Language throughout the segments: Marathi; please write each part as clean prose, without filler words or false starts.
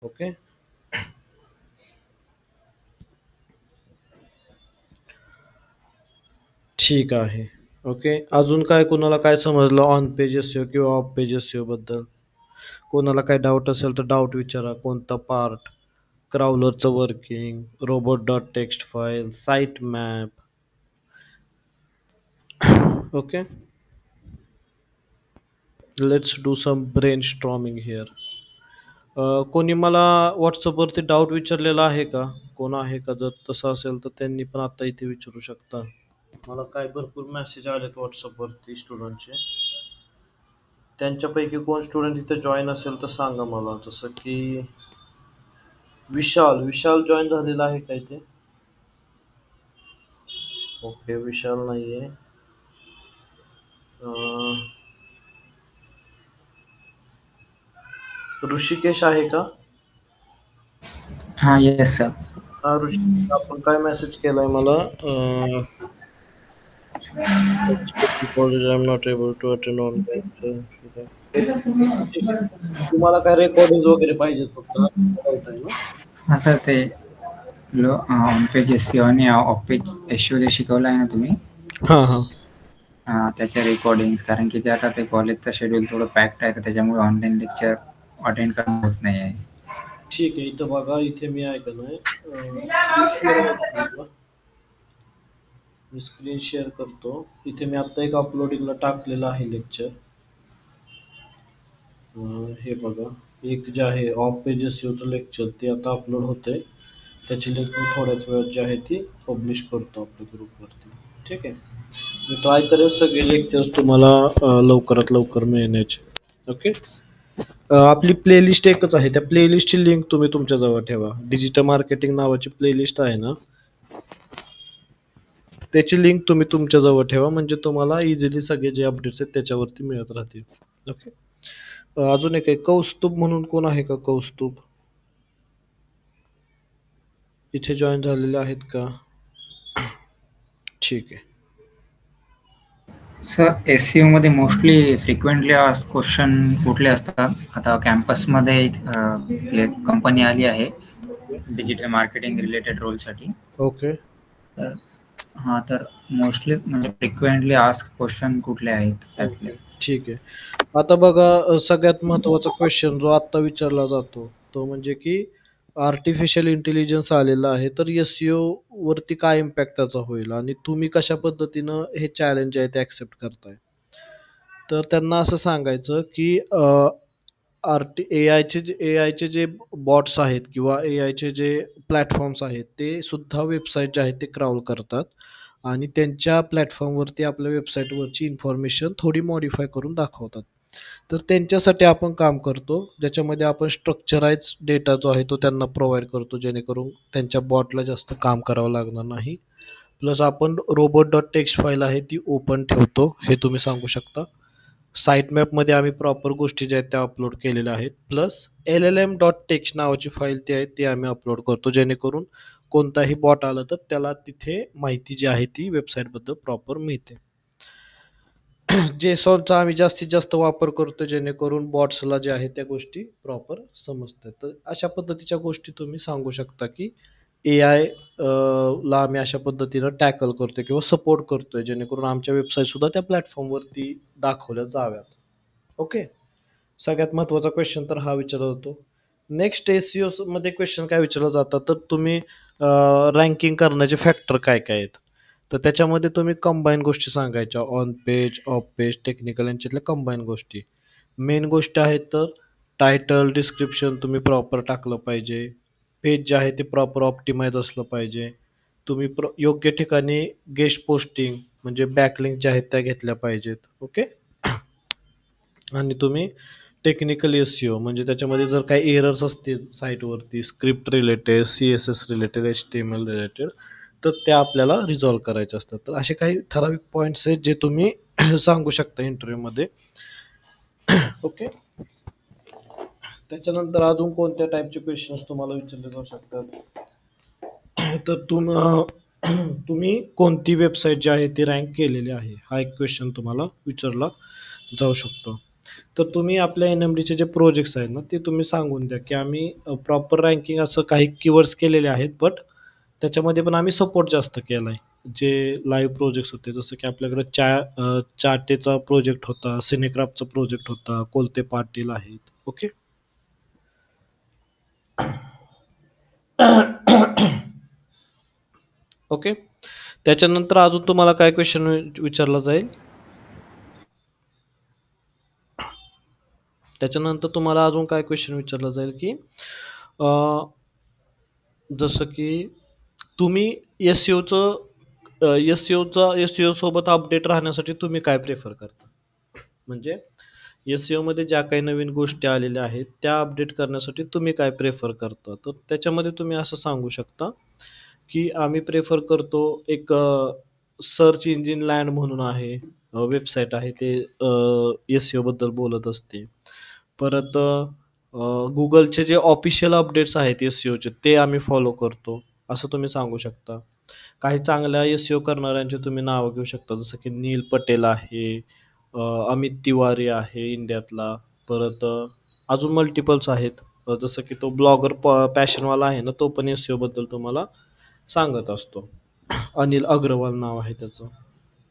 ओके. ठीक आहे. ओके. अजून काय कुणाला काय समजलं ऑन पेज एसईओ किंवा ऑफ पेज एसईओ बद्दल? कोणाला काही डाऊट असेल तर डाऊट विचारा. कोणता पार्ट? क्राउलरचं working, robot dot text file, site map. Okay. Let's do some brainstorming here. कोणी मला व्हॉट्सअपवरती डाऊट विचारलेला आहे का? कोण आहे का? जर तसं असेल तर त्यांनी पण आता इथे विचारू शकता. मला काय भरपूर मेसेज आलेत व्हॉट्सअपवरती स्टुडंटचे. त्यांच्यापैकी कोण स्टुडंट इथे जॉईन असेल तर सांगा मला. जसं की विशाल. विशाल जॉईन झालेला आहे का इथे? ओके, विशाल नाहीये. अं, ऋषिकेश आहे का? हाँ यस सर. हा ऋषिकेश, आपण काय मेसेज केलाय मला? I'm not able to attend online. ठीक आहे. तुम्हाला काय रेकॉर्डिंग वगैरे पाहिजेत फक्त? डाऊट आहे ना? हाँ सर ते ऑन पेज एसईओ आणि ऑफ पेज एसईओ जे शिकवलं आहे ना तुम्ही हां हां. त्याच्या रेकॉर्डिंग, कारण की ते आता ते कॉलेजचं शेड्यूल थोडं पॅक्ड आहे तर त्याच्यामुळे ऑनलाईन लेक्चर अटेंड करणं होत नाही आहे. ठीक आहे. इथं बघा, इथे मी आहे का नाही, स्क्रीन शेअर होतं मला. मी स्क्रीन शेअर करतो. इथे मी आत्ता एक अपलोडिंगला टाकलेलं आहे लेक्चर. हे बघा, एक जे आहे ऑफ पेजेस यूचं लेक्चर ते आता अपलोड होतंय. त्याची लिंक मी थोड्याच वेळात जी आहे ती पब्लिश करतो आपल्या ग्रुपवरती. ठीक आहे. मी ट्राय करेन सगळे लेक्चर्स तुम्हाला लवकरात लवकर मिळण्याचे. ओके. आपली प्लेलिस्ट एकच आहे. त्या प्लेलिस्टची लिंक तुम्ही तुमच्याजवळ ठेवा. डिजिटल मार्केटिंग नावाची प्लेलिस्ट आहे ना, त्याची लिंक तुम्ही तुमच्याजवळ ठेवा, म्हणजे तुम्हाला इझिली सगळे जे अपडेट्स आहेत त्याच्यावरती मिळत राहतील. ओके. अजून एक आहे कौस्तुभ म्हणून, कोण आहे का कौस्तुभ? इथे जॉईन झालेले आहेत का? ठीक आहे. सर एसईओ मध्ये मोस्टली फ्रिक्वेंटली आस्क्ड क्वेश्चन कुठले असतात? आता कॅम्पसमध्ये कंपनी आली आहे डिजिटल मार्केटिंग रिलेटेड रोलसाठी. ओके. तर हां, तर मोस्टली म्हणजे फ्रिक्वेंटली आस्क क्वेश्चन कुठले आहेत त्यातले? ओके. ठीक आहे. आता बघा, सगळ्यात महत्त्वाचा क्वेश्चन जो आत्ता विचारला जातो तो म्हणजे की आर्टिफिशियल इंटेलिजन्स आलेला आहे, तर एस-ई-ओ वरती काय इम्पॅक्ट त्याचा होईल आणि तुम्ही कशा पद्धतीनं हे चॅलेंज आहे ते ॲक्सेप्ट करताय? तर त्यांना असं सांगायचं की एआयचे जे बॉट्स आहेत किंवा एआयचे जे प्लॅटफॉर्म्स आहेत ते सुद्धा वेबसाईट जे आहेत ते क्राउल करतात आणि त्यांच्या प्लॅटफॉर्मवरती आपल्या वेबसाईटवरची इन्फॉर्मेशन थोडी मॉडिफाय करून दाखवतात. तर त्यांच्यासाठी आपण काम करतो, ज्याच्यामध्ये आपण स्ट्रक्चराइज डेटा जो आहे तो त्यांना प्रोव्हाईड करतो, जेणेकरून त्यांच्या बॉटला जास्त काम करावं लागणार नाही. प्लस आपण रोबोट डॉट टेक्स्ट फाईल आहे ती ओपन ठेवतो, हे तुम्ही सांगू शकता. साईट मॅपमध्ये आम्ही प्रॉपर गोष्टी ज्या आहेत त्या अपलोड केलेल्या आहेत. प्लस LLM डॉट टेक्स्ट नावाची फाईल ती आहे ती आम्ही अपलोड करतो, जेणेकरून कोणताही बॉट आला तर त्याला तिथे माहिती जी आहे ती वेबसाईटबद्दल प्रॉपर मिळते. जेसॉनचा आम्ही जास्तीत जास्त वापर करतो, जेणेकरून बॉट्सला जे आहे त्या गोष्टी प्रॉपर समजतात. तर अशा पद्धतीच्या गोष्टी तुम्ही सांगू शकता की एआय ला आम्ही अशा पद्धतीनं टॅकल करतोय किंवा सपोर्ट करतोय, जेणेकरून आमच्या वेबसाईट सुद्धा त्या प्लॅटफॉर्मवरती दाखवल्या जाव्यात. ओके. सगळ्यात महत्त्वाचा क्वेश्चन तर हा विचारला जातो. नेक्स्ट एस-ई-ओ मध्ये क्वेश्चन काय विचारलं जातात, तर तुम्ही रँकिंग करण्याचे फॅक्टर काय काय आहेत? तर त्याच्यामध्ये तुम्ही कंबाईन गोष्टी सांगायच्या. On page, of page, technical यांच्यातल्या कंबाईन गोष्टी. मेन गोष्ट आहे तर टायटल, डिस्क्रिप्शन तुम्ही प्रॉपर टाकलं पाहिजे. पेज जे आहे ते प्रॉपर ऑप्टिमाइज असलं पाहिजे. तुम्ही योग्य ठिकाणी गेस्ट पोस्टिंग म्हणजे बॅकलिंक ज्या आहेत त्या घेतल्या पाहिजेत. ओके. आणि तुम्ही टेक्निकल एस-ई-ओ म्हणजे त्याच्यामध्ये जर काही एरर्स असतील साईटवरती, script related, CSS related, HTML related, तर त्या आपल्याला रिझॉल्व्ह करायच्या असतात. तर असे काही ठराविक पॉईंट्स आहेत जे तुम्ही सांगू शकता इंटरव्ह्यूमध्ये. ओके. त्याच्यानंतर अजून कोणत्या टाईपचे क्वेश्चन्स तुम्हाला विचारले जाऊ शकतात? तर तुम्ही कोणती वेबसाईट जी आहे ती रँक केलेली आहे, हा एक क्वेश्चन तुम्हाला विचारला जाऊ शकतो. तर तुम्ही आपल्या एन-एम-डीचे जे प्रोजेक्ट्स आहेत ना, ते तुम्ही सांगून द्या, की आम्ही प्रॉपर रँकिंग असं काही कीवर्ड्स केलेले आहेत, बट त्याच्यामध्ये पण आम्ही सपोर्ट जास्त केलाय. जे लाईव्ह प्रोजेक्ट्स होते, जसं की आपल्याकडे चाटेचा प्रोजेक्ट होता, सिनेक्राफ्टचा प्रोजेक्ट होता, कोलते पाटील आहेत. ओके. ओके. त्याच्यानंतर अजून तुम्हाला काय क्वेश्चन विचारला जाईल? त्याच्यानंतर तुम्हाला अजून काय क्वेश्चन विचारला जाईल, की अ, जसं की तुम्ही एस-सी-ओचा सोबत अपडेट राहण्यासाठी तुम्ही काय प्रिफर करता? म्हणजे एस-सी-ओमध्ये ज्या काही नवीन गोष्टी आलेल्या आहेत, त्या अपडेट करण्यासाठी तुम्ही काय प्रिफर करता? तर त्याच्यामध्ये तुम्ही असं सांगू शकता, की आम्ही प्रिफर करतो एक सर्च इंजिन लँड म्हणून आहे, वेबसाईट आहे, ते एस-सी-ओबद्दल बोलत असते. परत Googleचे जे ऑफिशियल अपडेट्स आहेत एस-सी-ओचे ते आम्ही फॉलो करतो, असं तुम्ही सांगू शकता. काही चांगल्या एस-सी-ओ करणाऱ्यांची तुम्ही नावं घेऊ शकता, जसं की नील पटेल आहे, अमित तिवारी आहे इंडियातला. परत अजून मल्टिपल्स आहेत. जसं की तो ब्लॉगर पॅशनवाला आहे ना, तो पण एस-सी-ओ बद्दल तुम्हाला सांगत असतो. अनिल अग्रवाल नाव आहे त्याचं.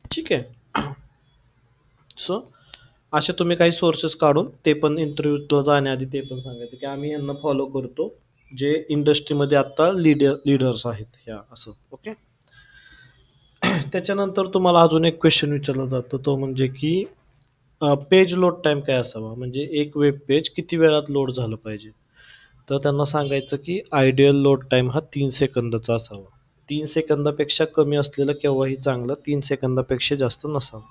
ठीक आहे. सो असे तुम्ही काही सोर्सेस काढून ते पण इंटरव्ह्यूला जाण्याआधी ते पण सांगायचं, की आम्ही यांना फॉलो करतो, जे इंडस्ट्रीमध्ये आता लीडर्स आहेत ह्या, असं. ओके. त्याच्यानंतर तुम्हाला अजून एक क्वेश्चन विचारला जातो, तो म्हणजे की पेज लोड टाईम काय असावा, म्हणजे एक वेब पेज किती वेळात लोड झालं पाहिजे. तर त्यांना सांगायचं की आयडियल लोड टाईम हा 3 सेकंदाचा असावा. 3 सेकंदापेक्षा कमी असलेलं केव्हाही चांगलं, 3 सेकंदापेक्षा जास्त नसावं.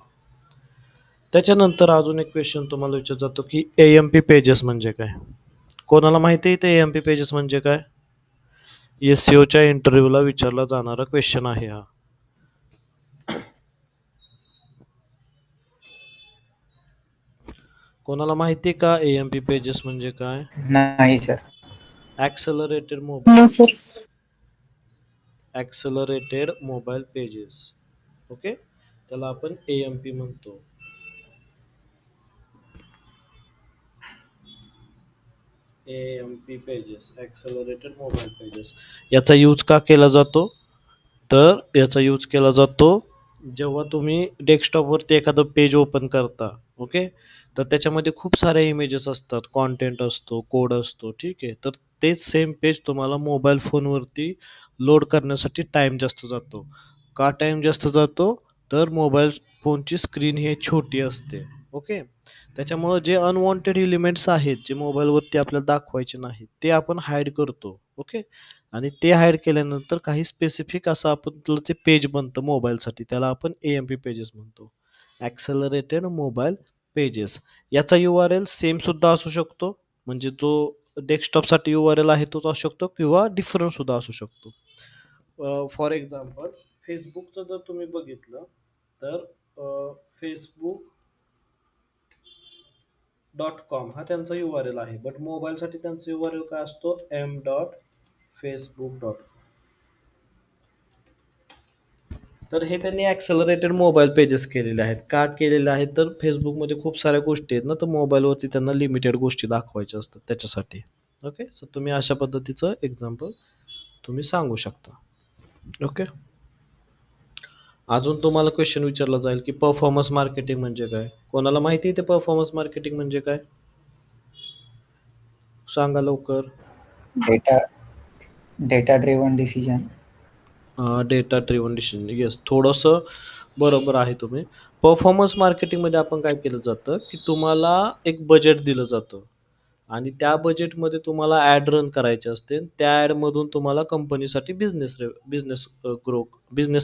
त्याच्यानंतर अजून एक क्वेश्चन तुम्हाला विचारला जातो, की AMP पेजेस म्हणजे काय. कोणाला माहिती आहे ते AMP पेजेस म्हणजे काय? एस-सी-ओच्या इंटरव्ह्यूला विचारला जाणारा क्वेश्चन आहे हा. कोणाला माहिती आहे का AMP पेजेस म्हणजे काय? नाही sir. Accelerated no mobile sir. Accelerated mobile pages. Okay. त्याला आपण AMP म्हणतो. AMP pages, accelerated mobile pages. याचा यूज का केला जातो? तर याचा यूज केला जातो जेव्हा तुम्ही डेस्कटॉपवरती एखादं पेज ओपन करता. ओके. तर त्याच्यामध्ये खूप सारे इमेजेस असतात, कॉन्टेंट असतो, कोड असतो. ठीक आहे. तर तेच सेम पेज तुम्हाला मोबाईल फोनवरती लोड करण्यासाठी टाईम जास्त जातो. का टाईम जास्त जातो? तर मोबाईल फोनची स्क्रीन ही छोटी असते. ओके. त्याच्यामुळं जे अनवॉन्टेड एलिमेंट्स आहेत, जे मोबाईलवरती आपल्याला दाखवायचे नाहीत, ते आपण हाईड करतो. ओके. आणि ते हाईड केल्यानंतर काही स्पेसिफिक असं आपलं ते पेज बनतं मोबाईलसाठी, त्याला आपण AMP पेजेस म्हणतो, ॲक्सेलरेटेड मोबाईल पेजेस. याचा URL सेम सुद्धा असू शकतो, म्हणजे जो डेस्कटॉपसाठी URL आहे तोच असू शकतो किंवा डिफरंट सुद्धा असू शकतो. फॉर एक्झाम्पल फेसबुकचं जर तुम्ही बघितलं तर facebook.com हा त्यांचा URL आहे, बट मोबाईलसाठी त्यांचा URL काय असतो, m.facebook.com. तर हे त्यांनी ॲक्सेलरेटेड मोबाईल पेजेस केलेले आहेत. का केलेले आहेत? तर फेसबुकमध्ये खूप साऱ्या गोष्टी आहेत ना, तर मोबाईलवरती त्यांना लिमिटेड गोष्टी दाखवायच्या असतात त्याच्यासाठी. ओके. सो तुम्ही अशा पद्धतीचं एक्झाम्पल तुम्ही सांगू शकता. ओके. अजून तुम्हाला क्वेश्चन विचारला जाईल, की परफॉर्मन्स मार्केटिंग म्हणजे काय. कोणाला माहिती आहे ते परफॉर्मन्स मार्केटिंग म्हणजे काय? सांगा लवकर. Data driven decision. Data driven decision. Yes, थोडंसं बरोबर आहे तुम्ही. परफॉर्मन्स मार्केटिंगमध्ये आपण काय केलं जातं, की तुम्हाला एक बजेट दिलं जातं आणि त्या बजेटमध्ये तुम्हाला ॲड रन करायचे असते. त्या ॲडमधून तुम्हाला कंपनीसाठी बिझनेस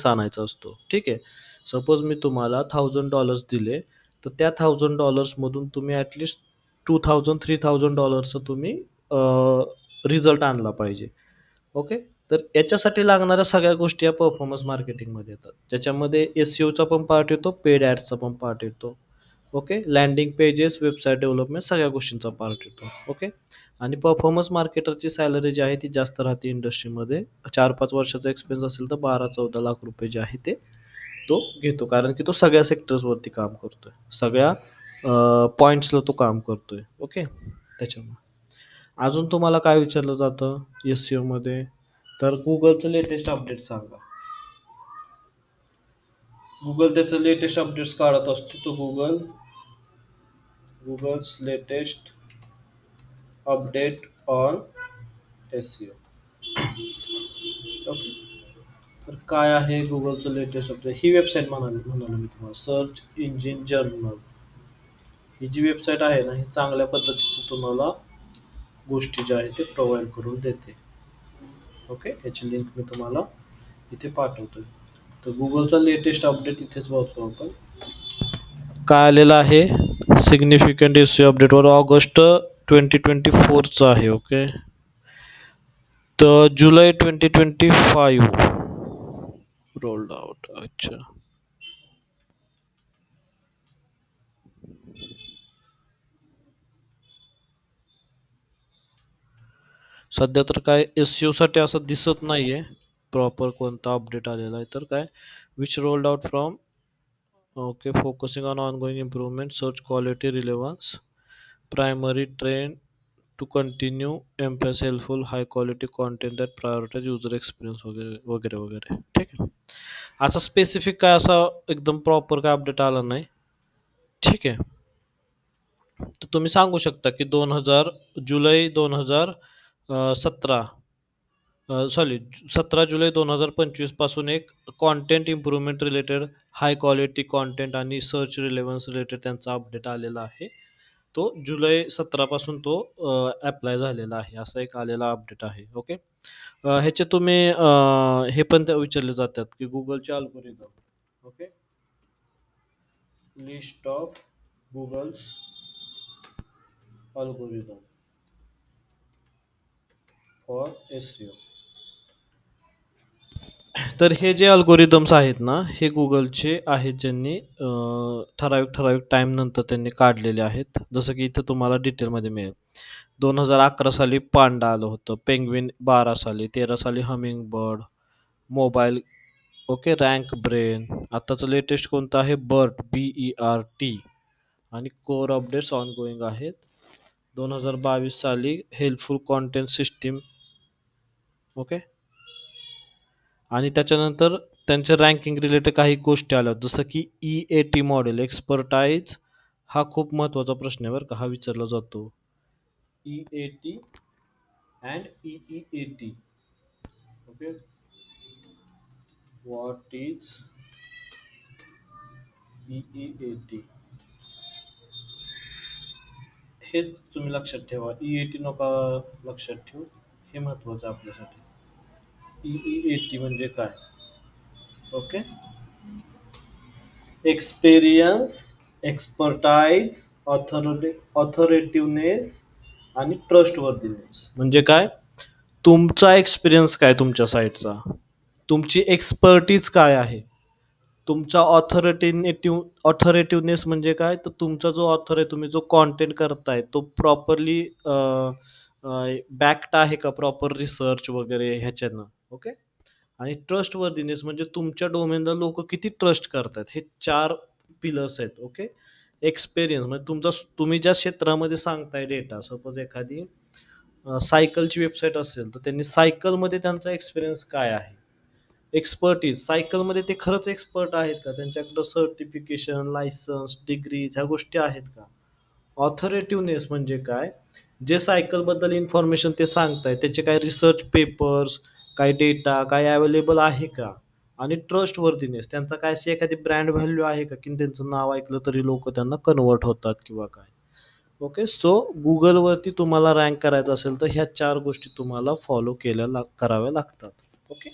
आणायचा असतो. ठीक आहे. सपोज मी तुम्हाला $1000 दिले, तर त्या $1000मधून तुम्ही ॲटलिस्ट $2000-3000चं तुम्ही रिझल्ट आणला पाहिजे. ओके. तर याच्यासाठी लागणाऱ्या सगळ्या गोष्टी या परफॉर्मन्स मार्केटिंगमध्ये येतात, ज्याच्यामध्ये एस-सी-ओचा पण पार्ट येतो, पेड ॲड्सचा पण पार्ट येतो. Okay. Landing pages, website development सगळ्या गोष्टींचा पार्ट येतो. ओके. आणि परफॉर्मन्स मार्केटरची सॅलरी जी आहे ती जास्त राहते इंडस्ट्रीमध्ये. 4-5 वर्षाचा एक्सपिरियन्स असेल तर 12-14 लाख रुपये जे आहे ते तो घेतो, कारण की तो सगळ्या सेक्टर्सवरती काम करतोय, सगळ्या पॉईंट्सला तो काम करतोय. ओके, त्याच्यामुळे अजून तुम्हाला काय विचारलं जातं एस मध्ये, तर गुगलचं लेटेस्ट अपडेट सांगा. गुगल त्याचं लेटेस्ट अपडेट्स काढत असतो. तो Google's latest update on SEO. Okay, तर काय आहे गुगलचं लेटेस्ट अपडेट? ही वेबसाईट म्हणालो मी तुम्हाला, सर्च इंजिन जर्नल. ही जी वेबसाईट आहे ना, ही चांगल्या पद्धतीने तुम्हाला गोष्टी ज्या आहेत ते प्रोव्हाइड करून देते. ओके, याची लिंक मी तुम्हाला इथे पाठवतोय. तर गुगलचा लेटेस्ट अपडेट इथेच वाचतो आपण. काय आलेलं आहे सिग्निफिकंट एसईओ अपडेटवर, ऑगस्ट 2024चा आहे. ओके, तर जुलै 2025 रोल्ड आउट. अच्छा, सध्या तर काय एसईओ साठी असं दिसत नाहीये प्रॉपर कोणता अपडेट आलेला आहे. तर काय which rolled out from, okay, focusing on ongoing improvement, search quality, relevance, primary trend to continue emphasis helpful high quality content that prioritize user experience वगैरे वगैरे वगैरे. ठीक आहे, असं स्पेसिफिक काय असा एकदम प्रॉपर काय अपडेट आला नाही. ठीक आहे, तर तुम्ही सांगू शकता की जुलै 2017, सॉरी 17 जुलै 2025 पासून एक कॉन्टेंट इम्प्रूव्हमेंट रिलेटेड हाय क्वालिटी कॉन्टेंट आणि सर्च रिलेव्हन्स रिलेटेड त्यांचा अपडेट आलेला आहे. तो जुलै 17 पासून तो अप्लाय झालेला आहे, असा एक आलेला अपडेट आहे. ओके, ह्याचे तुम्ही हे पण विचारले जातात की गुगलचे algorithm. Okay, list of Google's algorithm for SEO. तर हे जे अल्गोरिदम्स आहेत ना, हे गुगलचे आहेत, ज्यांनी ठराविक टाइम नंतर त्यांनी काढलेले आहेत. जसं की इथं तुम्हाला डिटेलमध्ये मिळेल. 2011 साली पांडा आलं होतं, पेंग्विन 12 साली, 13 साली humming bird, mobile, okay, rank brain. आताचं लेटेस्ट कोणतं आहे, बर्ट, BERT, आणि कोर अपडेट्स ऑन गोईंग आहेत. 2022 साली हेल्पफुल कॉन्टेंट सिस्टीम. ओके, आणि त्याच्यानंतर त्यांच्या रँकिंग रिलेटेड काही गोष्टी आल्या, जसं की EAT मॉडेल एक्सपर्टाईज. हा खूप महत्त्वाचा प्रश्न आहे बरं का, हा विचारला जातो. EAT and EEAT. Okay, what is EEAT? हे तुम्ही लक्षात ठेवा. EAT नका लक्षात ठेवू, हे महत्त्वाचं आहे आपल्यासाठी. EEAT म्हणजे काय? ओके, एक्सपिरियन्स, एक्सपर्टाईज, ऑथॉरिटिव्हनेस आणि ट्रस्टवर्दीनेस. म्हणजे काय, तुमचा एक्सपिरियन्स काय, तुमच्या साईटचा, तुमची एक्सपर्टीज काय आहे, तुमचा ऑथॉरिटिव्हनेस म्हणजे काय, तर तुमचा जो ऑथर आहे, तुम्ही जो कॉन्टेंट करताय तो प्रॉपरली बॅक्ड आहे का, प्रॉपर रिसर्च वगैरे ह्याच्यानं. ओके, आणि ट्रस्टवर्दीनेस म्हणजे तुमच्या डोमेनला लोक किती ट्रस्ट करतात. हे 4 पिलर्स आहेत. ओके, एक्सपिरियन्स म्हणजे तुम्ही ज्या क्षेत्रामध्ये सांगताय डेटा, सपोज एखादी सायकलची वेबसाईट असेल तर त्यांनी सायकलमध्ये त्यांचा एक्सपिरियन्स काय आहे. एक्सपर्टीज, सायकलमध्ये ते खरंच एक्सपर्ट आहेत का, त्यांच्याकडं सर्टिफिकेशन, लायसन्स, डिग्रीज ह्या गोष्टी आहेत का. ऑथॉरिटिव्हनेस म्हणजे काय, जे सायकलबद्दल इन्फॉर्मेशन ते सांगताय त्याचे काय रिसर्च पेपर्स, काय डेटा, काय अवेलेबल आहे का. आणि ट्रस्टवर्दीनेस, त्यांचा काय अशी एखादी ब्रँड व्हॅल्यू आहे का, की त्यांचं नाव ऐकलं तरी लोक त्यांना कन्वर्ट होतात किंवा काय. ओके, सो गुगलवरती तुम्हाला रँक करायचं असेल तर ह्या 4 गोष्टी तुम्हाला फॉलो कराव्या लागतात. ओके,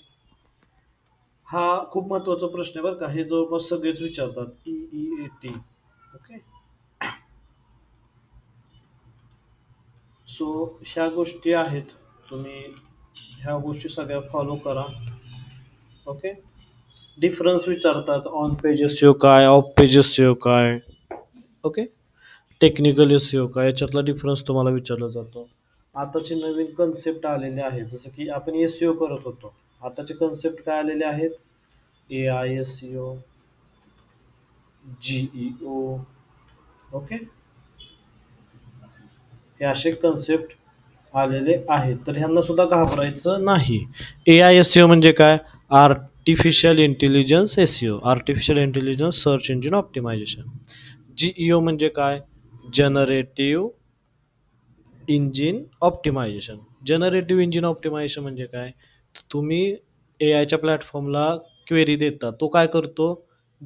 हा खूप महत्त्वाचा प्रश्न आहे बरं का, हे जवळपास सगळेच विचारतात. EEAT. ओके, सो ह्या गोष्टी आहेत, तुम्ही ह्या गोष्टी सगळ्या फॉलो करा. ओके, डिफरन्स विचारतात, ऑन पेज एसईओ काय, ऑफ पेज एसईओ काय. ओके, टेक्निकल एसईओ काय, याच्यातला डिफरन्स तुम्हाला विचारला जातो. आताचे नवीन कन्सेप्ट आलेले आहेत, जसं की आपण एसईओ करत होतो, आताचे कन्सेप्ट काय आलेले आहेत, AI एसईओ, GEO. ओके, हे असे कन्सेप्ट आलेले आहेत, तर ह्यांना सुद्धा घाबरायचं नाही. AISEO म्हणजे काय? Artificial intelligence SEO, artificial intelligence search engine optimisation. GEO म्हणजे काय? Generative engine optimisation. Generative engine optimisation म्हणजे काय? तुम्ही एआयच्या प्लॅटफॉर्मला क्वेरी देता, तो काय करतो?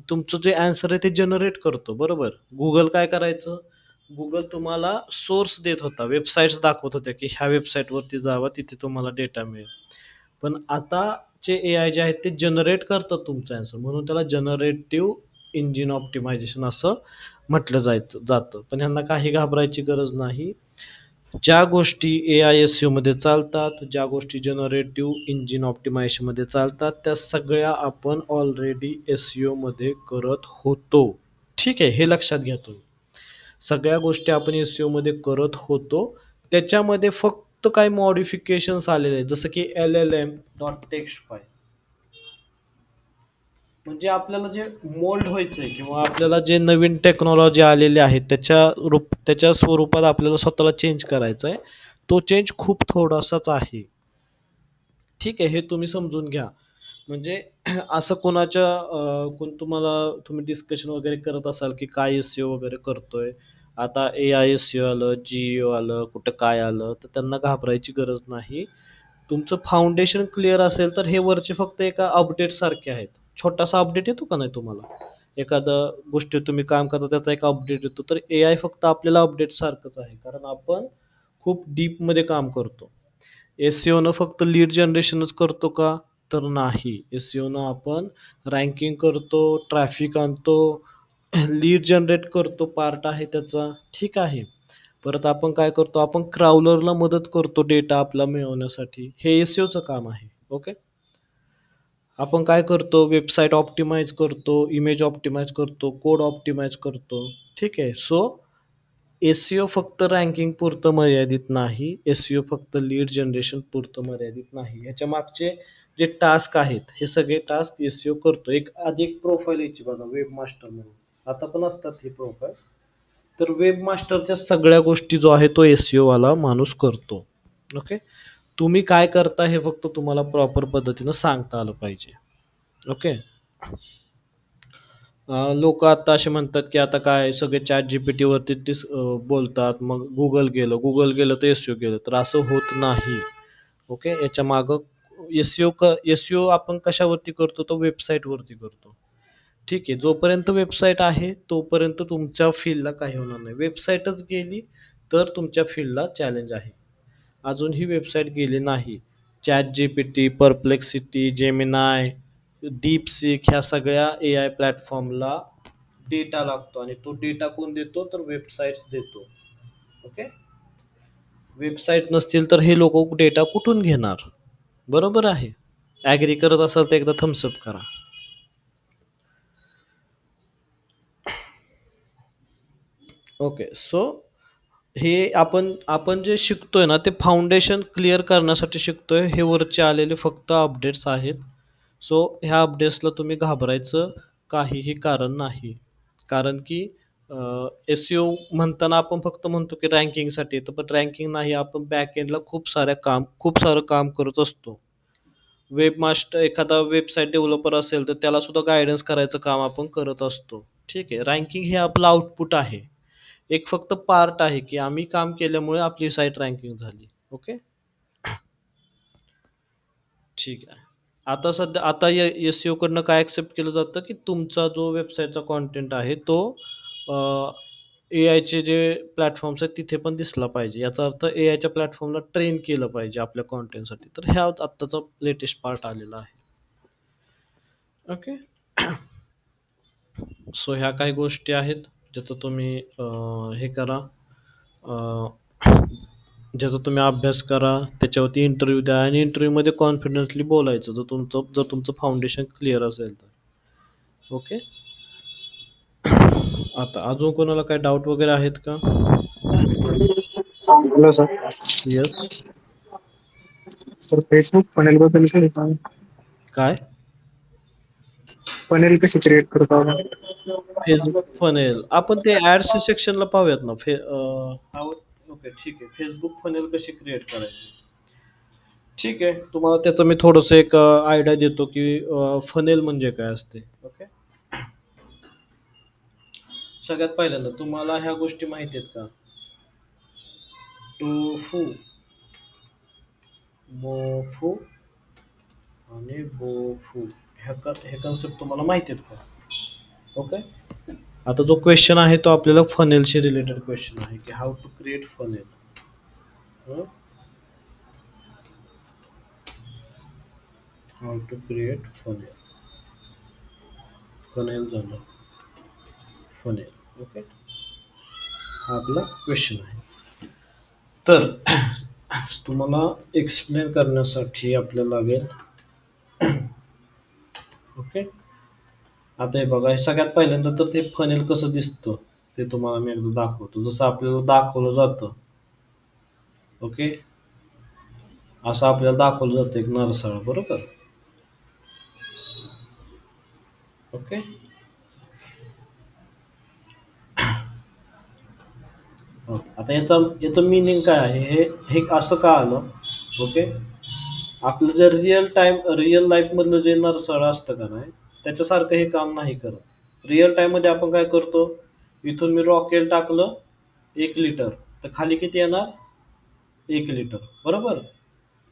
तुमचं जे आन्सर आहे ते जनरेट करतो, बरोबर. गुगल काय करायचं? गुगल तुम्हाला सोर्स देत होता, वेबसाईट्स दाखवत होत्या की ह्या वेबसाईटवरती जावा, तिथे तुम्हाला डेटा मिळेल. पण आता जे एआय जे आहेत ते जनरेट करतात तुमचं आन्सर, म्हणून त्याला जनरेटिव्ह इंजिन ऑप्टिमायझेशन असं म्हटलं जातं. पण ह्यांना काही घाबरायची गरज नाही. ज्या गोष्टी AISEO मध्ये चालतात, ज्या गोष्टी जनरेटिव्ह इंजिन ऑप्टिमायझेशन मध्ये चालतात, त्या सगळ्या आपण ऑलरेडी SEO मध्ये करत होतो. ठीक आहे, हे लक्षात घ्या तुम्ही. सगळ्या गोष्टी आपण SEO मध्ये करत होतो, त्याच्यामध्ये फक्त काही मॉडिफिकेशन्स आलेले आहेत, जसं की LLM डॉट टेक्स्ट फाईल. म्हणजे आपल्याला जे मोल्ड व्हायचंय किंवा आपल्याला जे नवीन टेक्नॉलॉजी आलेली आहे त्याच्या स्वरूपात आपल्याला स्वतःला चेंज करायचं आहे. तो चेंज खूप थोडासाच आहे. ठीक आहे, हे तुम्ही समजून घ्या. म्हणजे असं तुम्ही डिस्कशन वगैरे करत असाल की काय SEO वगैरे करतोय, आता AISEO आलं, GEO आलं, कुठं काय आलं, तर त्यांना घाबरायची गरज नाही. तुमचं फाउंडेशन क्लिअर असेल तर हे वरचे फक्त एका अपडेट सारखे आहेत. छोटासा अपडेट येतो का नाही तुम्हाला, एखादं गोष्टी तुम्ही काम करता त्याचा एक अपडेट येतो, तर AI फक्त आपल्याला अपडेट सारखंच आहे, कारण आपण खूप डीप मध्ये काम करतो. SEO न फक्त लीड जनरेशनच करतो का? तर नाही. SEO न आपण रँकिंग करतो, ट्रॅफिक आणतो, लीड जनरेट करतो, पार्ट आहे त्याचा. ठीक आहे. परत आपण काय करतो? आपण क्राउलरला मदत करतो डेटा आपला मिळवण्यासाठी. हे SEOचं काम आहे. ओके. आपण काय करतो? वेबसाईट ऑप्टिमाइज करतो, इमेज ऑप्टिमाइज करतो, कोड ऑप्टिमाइज करतो. ठीक आहे. सो SEO फक्त रँकिंग पुरतं मर्यादित नाही, SEO फक्त लीड जनरेशन पुरतं मर्यादित नाही. ह्याच्या मागचे जे टास्क आहेत, हे सगळे टास्क SEO करतो. आधी एक प्रोफाईल यायची बघा, वेब मास्टर म्हणून, आता पण असतात ही प्रोफाईल. तर वेब मास्टरच्या सगळ्या गोष्टी जो आहे तो SEO वाला माणूस करतो. ओके. तुम्ही काय करता हे फक्त तुम्हाला प्रॉपर पद्धतीनं सांगता आलं पाहिजे. ओके. लोक आता असे म्हणतात की आता काय सगळे ChatGPT वरती बोलतात, मग गुगल गेलं तर SEO गेलं, तर असं होत नाही. ओके. याच्या मागं SEO आपण कशावरती करतो? तो वेबसाईट वरती करतो. ठीक आहे, जोपर्यंत वेबसाईट आहे तोपर्यंत तुमच्या फील्डला काही होणार नाही. वेबसाईटच गेली तर तुमच्या फील्डला चॅलेंज आहे. अजून ही वेबसाईट गेली नाही, ChatGPT, परप्लेक्सिटी, जेमिनाय, डीपसीक ह्या सगळ्या AI प्लॅटफॉर्मला डेटा लागतो, आणि तो डेटा कोण देतो? तर वेबसाईट्स देतो. ओके. वेबसाईट नसतील तर हे लोक डेटा कुठून घेणार? बरोबर आहे. ॲग्री करत असाल तर एकदा थम्सअप करा. ओके. सो हे आपण जे शिकतोय ना, ते फाउंडेशन क्लिअर करण्यासाठी शिकतोय. हे वरचे आलेले फक्त अपडेट्स आहेत. सो ह्या अपडेट्सला तुम्ही घाबरायचं काहीही कारण नाही. कारण की SEO म्हणताना आपण फक्त म्हणतो की रँकिंगसाठी येतं, पण रँकिंग नाही, आपण बॅक एंडला खूप सारं काम करत असतो. एखादा वेबसाईट डेव्हलपर असेल तर त्याला सुद्धा गायडन्स करायचं काम आपण करत असतो. ठीक आहे. रँकिंग हे आपलं आउटपुट आहे, एक फक्त पार्ट आहे की आम्ही काम केल्यामुळे आपली साईट रँकिंग झाली. ओके. ठीक आहे. आता SEO कडनं काय ऍक्सेप्ट केलं जातं की तुमचा जो वेबसाईटचा कॉन्टेंट आहे तो AI चे जे प्लॅटफॉर्म्स आहेत तिथे पण दिसला पाहिजे. याचा अर्थ AI च्या प्लॅटफॉर्मला ट्रेन केलं पाहिजे आपल्या कॉन्टेंटसाठी. तर ह्या आत्ताचा लेटेस्ट पार्ट आलेला आहे. ओके. सो ह्या काही गोष्टी आहेत ज्याचं तुम्ही हे करा, ज्याचा तुम्ही अभ्यास करा, त्याच्यावरती इंटरव्ह्यू द्या, आणि इंटरव्ह्यूमध्ये कॉन्फिडन्सली बोलायचं जर तुमचं फाउंडेशन क्लिअर असेल तर. ओके. आता अजून कोणाला काही डाऊट वगैरे आहेत का? Hello sir. Yes. Sir Facebook panel बद्दल काही सांगा. काय पॅनेल कशी क्रिएट करतो आपण? फेसबुक फनेल आपण ते ऍड्स सेक्शनला पाहूयात ना. ओके ठीक आहे. फेसबुक फनेल कशी क्रिएट करायची. ठीक आहे, तुम्हाला त्याचं मी थोडंसं एक आयडिया देतो की फनेल म्हणजे काय असते. ओके, सगळ्यात पहिल्यांदा तुम्हाला ह्या गोष्टी माहिती आहेत का. टोफू, मोफू आणि बोफू हे कन्सेप्ट तुम्हाला माहिती आहेत का. ओके, आता जो क्वेश्चन आहे तो आपल्याला फनेलशी रिलेटेड क्वेश्चन आहे की how to create funnel. How to create funnel. Funnel झालं, फनेल. ओके, हा आपला क्वेश्चन आहे. तर तुम्हाला एक्सप्लेन करण्यासाठी आपल्याला लागेल. ओके, आता हे बघा, सगळ्यात पहिल्यांदा तर ते फनेल कसं दिसतं ते तुम्हाला मी एकदा दाखवतो. जसं आपल्याला दाखवलं जातं. ओके, असं आपल्याला दाखवलं जातं एक नरसाळा, बरोबर. ओके, आता याचं मिनिंग काय आहे हे असं का आलं. ओके, आपलं जे रिअल लाईफ मधलं जे नरसाळा असतं का नाही, त्याच्यासारखं हे काम नाही करत. रिअल टाइम मध्ये आपण काय करतो, इथून मी रॉकेल टाकलं 1 लिटर, तर खाली किती येणार 1 लिटर, बरोबर.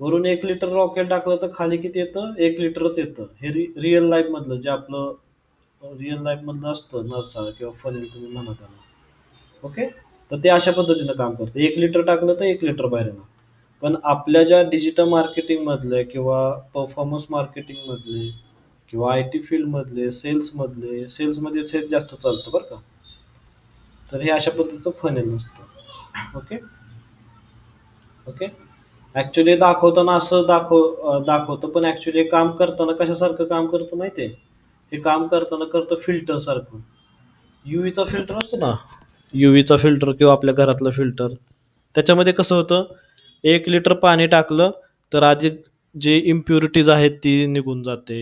वरून 1 लिटर रॉकेल टाकलं तर खाली किती येतं 1 लिटरच येतं. हे रिअल लाईफ मधलं जे आपलं रिअल लाईफ मधलं असतं नरसाळा किंवा फनेल तुम्ही म्हणा त्याला. ओके, तर ते अशा पद्धतीनं काम करतं. 1 लिटर टाकलं तर 1 लिटर बाहेर येणार. पण आपल्या ज्या डिजिटल मार्केटिंग मधले किंवा परफॉर्मन्स मार्केटिंग मधले किंवा IT फील्ड मधले सेल्समध्ये सेल्स जास्त चालतं बरं का. तर हे अशा पद्धतीचं फनेल नसतं. ओके ओके, ऍक्च्युली दाखवताना असं दाखवतं, पण ऍक्च्युली काम करताना कशासारखं काम करतं माहितीये. हे काम करताना करतं फिल्टर सारखं. UVचा फिल्टर असतो ना, UVचा फिल्टर किंवा आपल्या घरातलं फिल्टर, त्याच्यामध्ये कसं होतं, 1 लिटर पाणी टाकलं तर आधी जे इम्प्युरिटीज आहेत ती निघून जाते.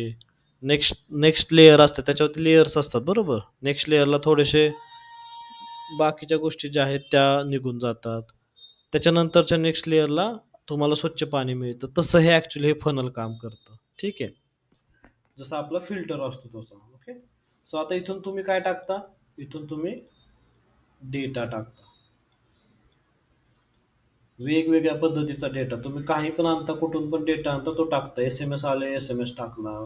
नेक्स्ट लेअर असते, त्याच्यावरती लेयर्स असतात, बरोबर. नेक्स्ट लेअरला थोडेसे बाकीच्या गोष्टी ज्या आहेत त्या निघून जातात. त्याच्यानंतरच्या नेक्स्ट लेअरला तुम्हाला स्वच्छ पाणी मिळतं. तसं हे ऍक्च्युली हे फनल काम करतं. ठीक आहे, जसं आपला फिल्टर असतो तसं. ओके, सो आता इथून तुम्ही काय टाकता, इथून तुम्ही डेटा टाकता. वेगवेगळ्या पद्धतीचा डेटा तुम्ही काही पण आणता, कुठून पण डेटा आणता तो टाकता. SMS आले SMS टाकला,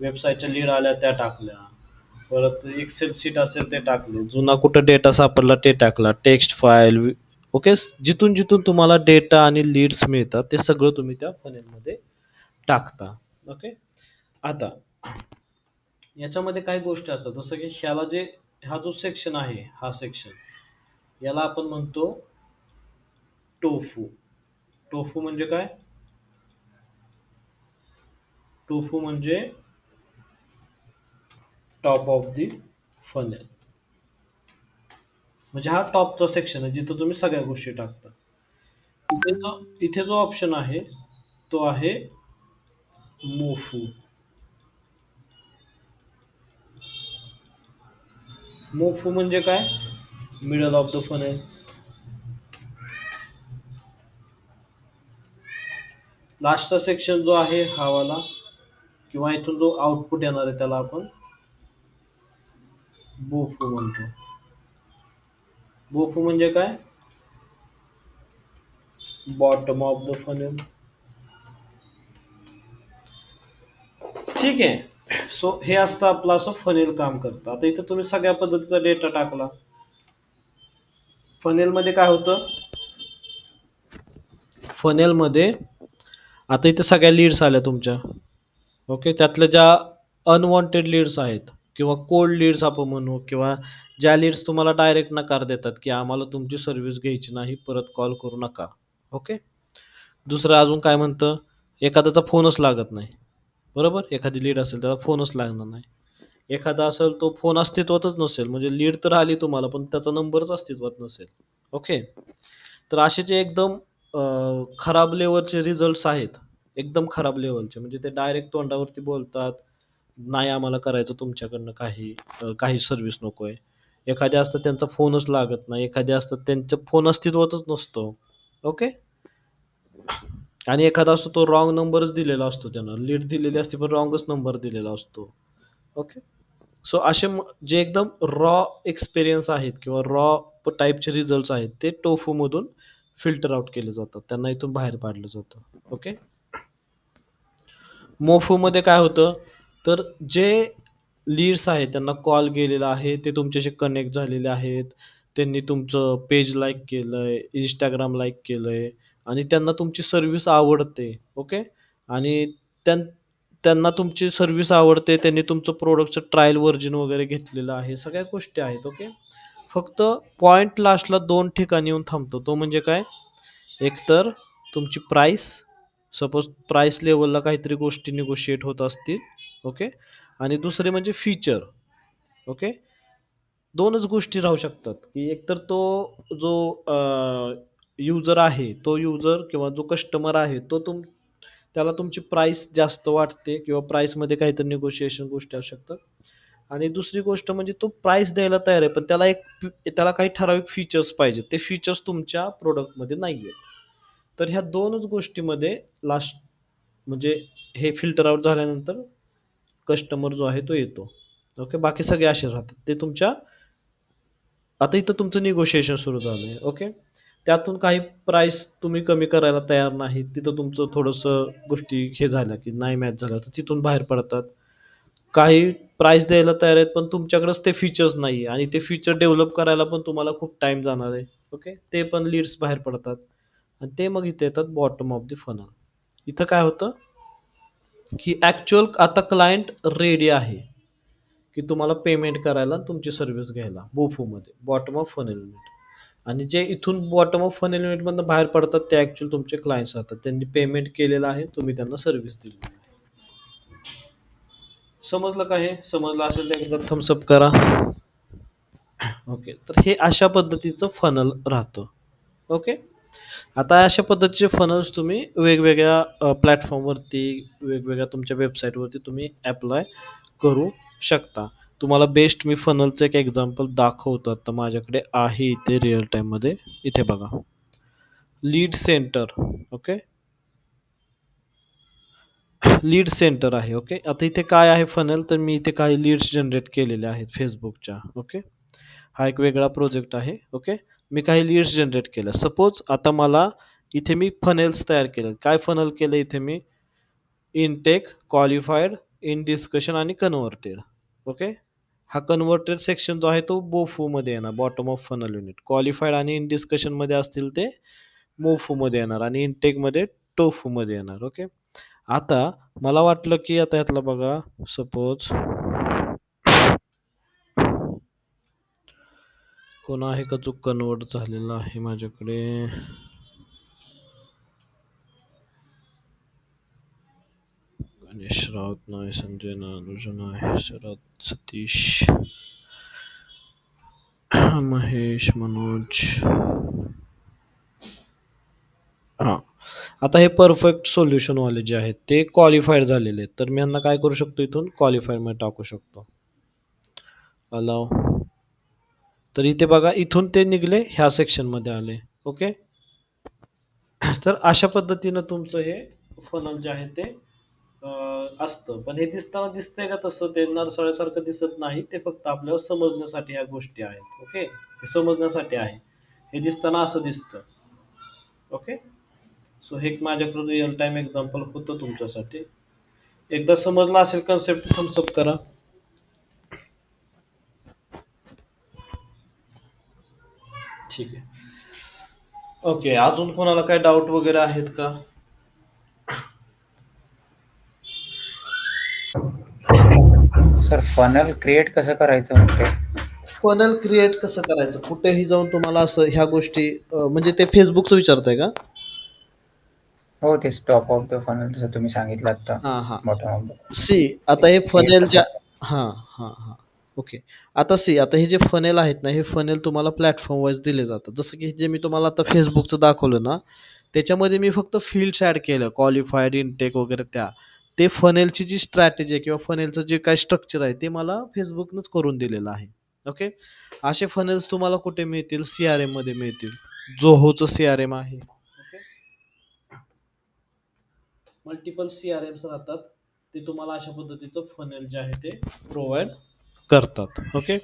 वेबसाईटच्या लीड आल्या त्या टाकल्या, परत एक्सेल शीट असेल ते टाकले, जुना कुठं डेटा सापडला ते टाकला, टेक्स्ट फाईल. ओके, जिथून जिथून तुम्हाला डेटा आणि लीड्स मिळतात ते सगळं तुम्ही त्या फनेलमध्ये टाकता. ओके, आता याच्यामध्ये काही गोष्टी असतात, जसं की हा जो सेक्शन आहे, हा सेक्शन याला आपण म्हणतो टोफू. टोफू म्हणजे काय, टोफू म्हणजे टॉप ऑफ दी फनेल. म्हणजे हा टॉपचा सेक्शन आहे जिथं तुम्ही सगळ्या गोष्टी टाकता. इथे जो ऑप्शन आहे तो आहे मोफू. मोफू म्हणजे काय, मिडल ऑफ द फनेल. लास्टचा सेक्शन जो आहे हा वाला, किंवा इथून जो आउटपुट येणार आहे त्याला आपण बोफू म्हणतो. बोफू म्हणजे काय, बॉटम ऑफ द फनेल. ठीक आहे, सो हे असतं आपलं असं फनेल काम करतं. आता इथं तुम्ही सगळ्या पद्धतीचा डेटा टाकला. फनेल मध्ये काय होतं, फनेल मध्ये आता इथे सगळ्या लीड्स आल्या तुमच्या. ओके, त्यातल्या ज्या अनवॉन्टेड लीड्स आहेत किंवा कोल्ड लीड्स आपण म्हणू, किंवा ज्या लीड्स तुम्हाला डायरेक्ट नकार देतात की आम्हाला तुमची सर्व्हिस घ्यायची नाही, परत कॉल करू नका. ओके, दुसरं अजून काय म्हणतं, एखाद्याचा फोनच लागत नाही, बरोबर. एखादी लीड असेल त्याला फोनच लागणार नाही. एखादा असेल तो फोन अस्तित्वातच नसेल, म्हणजे लीड तर आली तुम्हाला पण त्याचा नंबरच अस्तित्वात नसेल. ओके, तर असे जे एकदम खराब लेवलचे रिझल्ट्स आहेत, एकदम खराब लेवलचे, म्हणजे ते डायरेक्ट तोंडावरती बोलतात नाही आम्हाला करायचं तुमच्याकडनं काही सर्व्हिस नको आहे. एखाद्या असतं त्यांचा फोनच लागत नाही, एखाद्या असतं त्यांचा फोन अस्तित्वातच नसतो. ओके. आणि एखादा असतो तो रॉंग नंबरच दिलेला असतो, त्यानं लीड दिलेली असते पण रॉंगच नंबर दिलेला असतो. ओके. सो असे जे एकदम रॉ एक्सपिरियन्स आहेत किंवा रॉ टाईपचे रिझल्ट आहेत ते टोफू मधून फिल्टर आउट केले जातात, त्यांना इथून बाहेर पाडलं जातं. ओके. मोफू मध्ये काय होतं, तर जे लीड्स आहेत त्यांना कॉल गेलेला आहे, ते तुमच्याशी कनेक्ट झालेले आहेत, त्यांनी तुमचं पेज लाईक केलंय, इंस्टाग्राम लाईक केलंय आणि त्यांना तुमची सर्व्हिस आवडते. ओके. आणि त्यांना तुमची सर्व्हिस आवडते, त्यांनी तुमचं प्रोडक्टचं ट्रायल व्हर्जन वगैरे घेतलेलं आहे, सगळ्या गोष्टी आहेत. ओके. फक्त पॉइंट लास्टला दोन ठिकाणी येऊन थांबतो, तो म्हणजे काय, एकतर तुमची प्राइस, सपोज प्राइस लेवलला काहीतरी गोष्टी निगोशिएट होत असतील. ओके. आणि दुसरे म्हणजे फीचर. ओके. दोनच गोष्टी राहू शकतात, की एकतर तो जो युजर आहे, तो युजर किंवा जो कस्टमर आहे तो त्याला तुमची प्राइस जास्त वाटते किंवा प्राइसमध्ये काहीतरी निगोशिएशन गोष्टी असू शकतात. आणि दुसरी गोष्ट म्हणजे तो प्राइस द्यायला तयार आहे, पण त्याला काही ठराविक फीचर्स पाहिजे, ते फीचर्स तुमच्या प्रोडक्टमध्ये नाही आहेत. तर ह्या दोनच गोष्टीमध्ये लास्ट म्हणजे हे फिल्टर आउट झाल्यानंतर कस्टमर जो आहे तो येतो. ओके. बाकी सगळे असे राहतात, ते तुमच्या आता इथं तुमचं निगोशिएशन सुरू झालंय. ओके. त्यातून काही प्राइस तुम्ही कमी करायला तयार नाही, तिथं तुमचं थोडंसं गोष्टी हे झाल्या की नाही मॅच झाल्या, तर तिथून बाहेर पडतात. काही प्राइस द्यायला तयार आहेत पण तुमच्याकडेच ते फीचर्स नाही आणि ते फीचर डेव्हलप करायला पण तुम्हाला खूप टाइम जाणार आहे. ओके. ते पण लीड्स बाहेर पडतात आणि ते मग इथे येतात बॉटम ऑफ द फनल. इथं काय होतं की ॲक्च्युअल आता क्लायंट रेडी आहे की तुम्हाला पेमेंट करायला तुमची सर्व्हिस घ्यायला बोफोमध्ये बॉटम ऑफ फनल युनिट. आणि जे इथून बॉटम ऑफ फनल युनिटमधून बाहेर पडतात ते ॲक्च्युअल तुमचे क्लायंट्स राहतात, त्यांनी पेमेंट केलेलं आहे, तुम्ही त्यांना सर्व्हिस दिली आहे. समजलं का? हे समजलं असेल तर एकदा थम्सअप करा. ओके. तर हे अशा पद्धतीचं फनल राहतं. ओके. आता अशा पद्धतीचे फनल्स तुम्ही वेगवेगळ्या प्लॅटफॉर्मवरती, वेगवेगळ्या तुमच्या वेबसाईटवरती तुम्ही अप्लाय करू शकता. तुम्हाला बेस्ट मी फनलचं एक एक्झाम्पल दाखवतो, आता माझ्याकडे आहे इथे रिअल टाईममध्ये. इथे बघा, lead centre. Okay. Lead centre आहे. ओके. आता इथे काय आहे फनल, तर मी इथे काही लीड्स जनरेट केलेले आहेत फेसबुकच्या. ओके. हा एक वेगळा प्रोजेक्ट आहे. ओके. मी काही लीड्स जनरेट केल्या. सपोज आता मला इथे मी फनेल्स तयार केले. काय फनल केलं इथे मी, इनटेक, क्वालिफाईड, इन डिस्कशन आणि कन्व्हर्टेड. ओके. हा कन्व्हर्टेड सेक्शन जो आहे तो बोफोमध्ये येणार, bottom of funnel unit. Qualified आणि इन डिस्कशनमध्ये असतील ते मोफोमध्ये येणार आणि इनटेकमध्ये टोफूमध्ये येणार. ओके. आता मला वाटलं की आता यातला बघा, सपोज कोण आहे का जो कन्वर्ट झालेला आहे माझ्याकडे. गणेश राऊत नाही, संजय ना, अनुज नाही, शरद, सतीश, महेश, मनोज. हां. आता हे परफेक्ट सोल्युशन वाले जे आहेत ते क्वालिफाईड झालेले आहेत, तर मी यांना काय करू शकतो, इथून क्वालिफाईड मध्ये टाकू शकतो. अलाव. तर इथे बघा, इथून ते निघले, ह्या सेक्शन मध्ये आले. ओके. तर अशा पद्धतीनं तुमचं हे फनल जे आहे ते असतं. पण हे दिसतंय का तसं, ते नरसाळ्यासारखं दिसत नाही, ते फक्त आपल्याला समजण्यासाठी ह्या गोष्टी आहेत. ओके. हे समजण्यासाठी आहे, हे दिसताना असं दिसतं. ओके. सो हे माझ्याकडे रिअल टाइम एक्झाम्पल होतं तुमच्यासाठी. एकदा समजलं असेल कन्सेप्ट, थम्सअप करा. ठीक आहे. ओके. अजून कोणाला काय डाऊट वगैरे आहेत का? सर फनल क्रिएट कसं करायचं म्हणते? फनल क्रिएट कसं करायचं, कुठेही जाऊन तुम्हाला असं ह्या गोष्टी म्हणजे ते फेसबुकचं विचारताय का? हो, ते टॉप ऑफ द फनल जसं तुम्ही सांगितलं आता. हां हां. Bottom of the. सी आता हे फनेल ज्या हां हां हां. ओके. आता आता हे जे फनेल आहेत ना, हे फनेल तुम्हाला प्लॅटफॉर्म वाईज दिले जातात. जसं की जे मी तुम्हाला आता फेसबुकचं दाखवलं ना, त्याच्यामध्ये मी फक्त फील्ड्स ॲड केलं, क्वालिफाईड, इनटेक वगैरे त्या. ते फनेलची जी स्ट्रॅटेजी आहे किंवा फनेलचं जे काही स्ट्रक्चर आहे ते मला फेसबुकनंच करून दिलेलं आहे. ओके. असे फनेल्स तुम्हाला कुठे मिळतील? CRM मध्ये मिळतील. जोहोचं CRM आहे. ओके. मल्टिपल CRMs राहतात. ते तुम्हाला अशा पद्धतीचं फनेल जे आहे ते प्रोव्हाइड करतात. ओके.